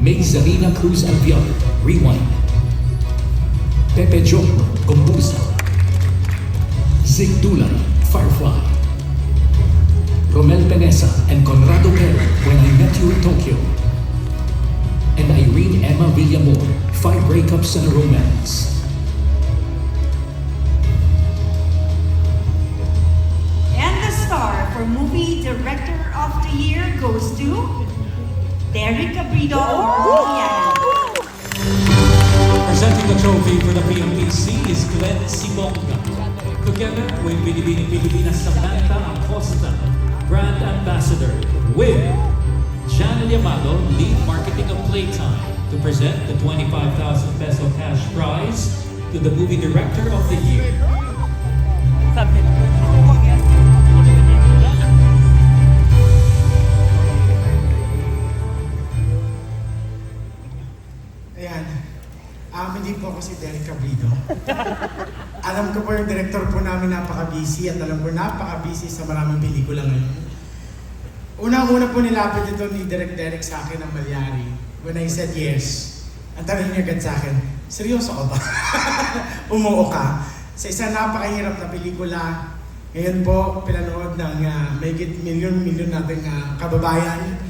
May Zarina Cruz Albiol, Rewind. Pepe Jokno, Combusa. Zig Dulay, Firefly. Romel Penesa and Conrado Pera, When I Met You in Tokyo. And Irene Emma Villamor, 5 Breakups and a Romance. And the star for Movie Director of the Year goes to Derek Abrido. Yan. Presenting the trophy for the PMPC is Glenn Simonga. Together with Binibining Pilipinas Samantha Acosta, Brand Ambassador, with Janel Yamado, Lead Marketing of Playtime, to present the 25,000 peso cash prize to the Movie Director of the Year. Ayan. Hindi po ako si Derek Abrido. Alam ko po yung director po namin napaka-busy at alam ko napaka-busy sa maraming pelikula ngayon. Unang-una po nilapit ito ni Direk Derek sa akin ng Malyari. When I said yes, ang tanong niya agad sa akin, seryoso ka ba? Umuo ka. Sa isang napakahirap na pelikula, ngayon po pinanood ng mahigit milyon nating kababayan.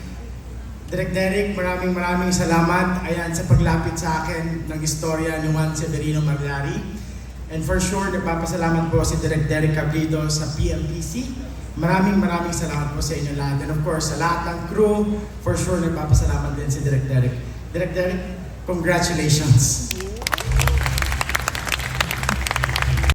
Direk Derek, maraming salamat. Ayan, sa paglapit sa akin ng istorya ni Juan Severino Malyari. And for sure, nagpapasalamat po si Direk Derek Abrido sa PMPC. Maraming salamat po sa inyo lahat. And of course, sa lahat ng crew, for sure, nagpapasalamat din si Direk Derek. Direk Derek, congratulations!